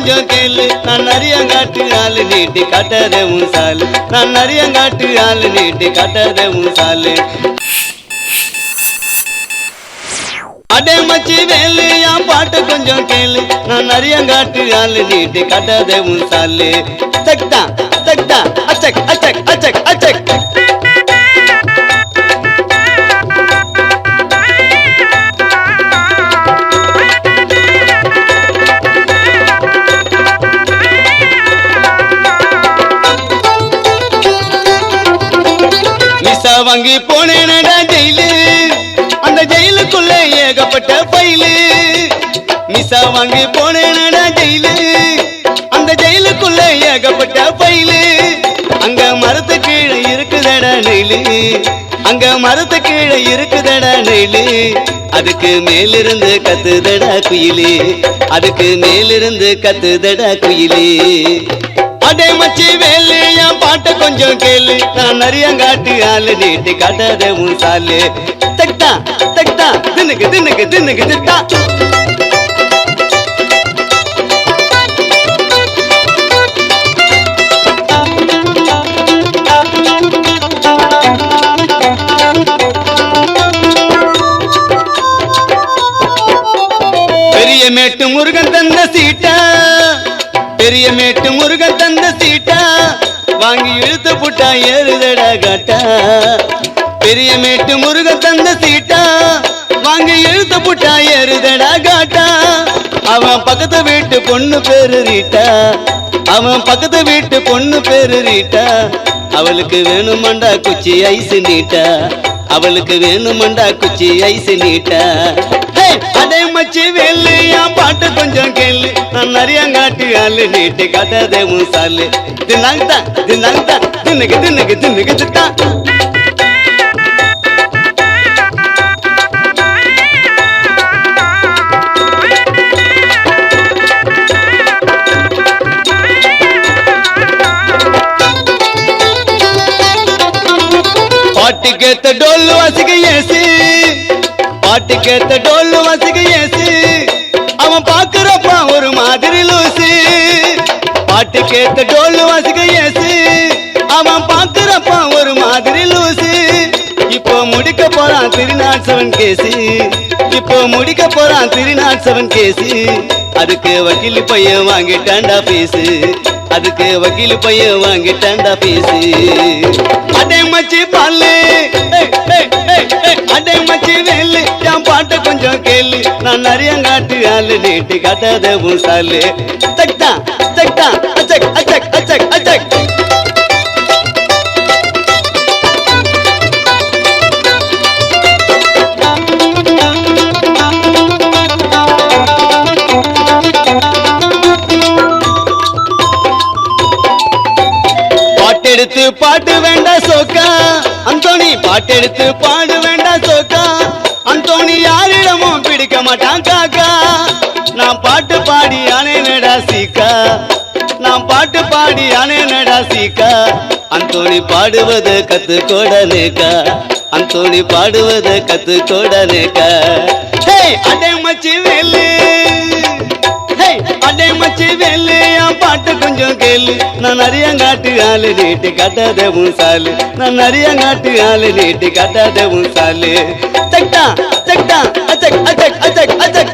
கொஞ்சம் கேளு நான் நரியங்காட்டு ஆளு நீட்டி காட்டாத உன் சாலு நான் நரியங்காட்டு ஆளு நீட்டி காட்டாத உன் சாலு அடே மச்சி வேலு என் பாட்டு கொஞ்சம் கேளு நான் நரியங்காட்டு ஆளு நீட்டி காட்டாத உன் சாலு தக்தா தக்தா அச்சக் அச்சக் அச்சக் அச்சக் மிசா வாங்கி போனேனடா ஜெயிலு அந்த ஜெயிலுக்குள்ள ஏகப்பட்ட ஃபைலு மிசா வாங்கி போனேனடா ஜெயிலு அந்த ஜெயிலுக்குள்ள ஏகப்பட்ட ஃபைலு அங்க மரத்து கீழே இருக்குதடா நெயிலு அங்க மரத்து கீழே இருக்குதடா நெயிலு அதுக்கு மேலிருந்து கத்துதடா குயிலு அதுக்கு மேலிருந்து கத்துதடா குயிலு அடே மச்சி வேலு என் பாட்ட கொஞ்சம் கேளு நான் நரியங்காட்டு ஆளு நீட்டி காட்டாத உன் சாலு தக்தா தக்தா தின்னுக்கு தின்னுக்கு தின்னுக்கு திட்டா பெரிய மேட்டு முருகன் தந்த சீட்டா பெரிய மேட்டு முருகன் தந்த சீட்டா வாங்கி இழுத்து புட்டா ஏறுதடா காட்டா பெரிய மேட்டு முருகன் தந்த சீட்டா வாங்கி இழுத்து புட்டா ஏறுதடா காட்டா அவன் பக்கத்து வீட்டு பொண்ணு பேரு ரீட்டா அவன் பக்கத்து வீட்டு பொண்ணு பேரு ரீட்டா அவளுக்கு வேணுமாண்டா குச்சி ஐசு நீட்டா அவளுக்கு வேணுமாண்டா குச்சி ஐசு நீட்டா அடே மச்சி வேலு என் பாட்டு கொஞ்சம் கேளு நான் நரியங்காட்டு ஆளு நீட்டி காட்டாதே உன் சாலு தின்னாங்கத்தா தின்னாங்கத்தா தின்னுக்கு தின்னுக்கு தின்னுக்கு திட்டா பாட்டு கேத்த டோல் வாசிக்க ஏசு பாட்டு கேத்த டோல் வாசிக்க ஏசு அவன் பாக்குறப்பா ஒரு மாதிரி லூசு பாட்டு கேத்த டோல் வாசிக்க ஏசு அவன் பாக்குறப்பா ஒரு மாதிரி லூசு இப்போ முடிக்க போறான் 307 கேசு இப்போ முடிக்க போறான் 307 கேசு அதுக்கு வக்கீல் பையன் வாங்கிட்டாண்டா பீசு அதுக்கு வக்கீல் பையன் வாங்கிட்டாண்டா பீசு அடே மச்சி பாலு அடே மச்சி வேலு என் பாட்ட கொஞ்சம் கேளு நான் நரியங்காட்டு ஆளு நீட்டி காட்டாத உன் சாலு தக்தா தக்தா அச்சக் அச்சக் அச்சக் அச்சக் பாட்டெடுத்து பாட்டு வேண்டாம் சோக்கா அந்தோணி பாட்டெடுத்து பாடு வேண்டாம் சோக்கா அந்தோணி யாரிடமும் பிடிக்க மாட்டான் காக்கா நான் பாட்டு பாடி அனேனடா சீக்கா நான் பாட்டு பாடி அனேனடா சீக்கா அந்தோணி பாடுவது கத்துக்கோடனேக்கா அந்தோணி பாடுவது கத்துக்கோடனேக்கா அடே மச்சி வேலு அடே மச்சி வேலு என் பாட்டு கொஞ்சம் கேளு நான் நரியங்காட்டு ஆளு நீட்டி காட்டாத உன் சாலு நான் நரியங்காட்டு ஆளு நீட்டி காட்டாத உன் சாலு தக்தா தக்தா அச்சக் அச்சக் அச்சக் அச்சக்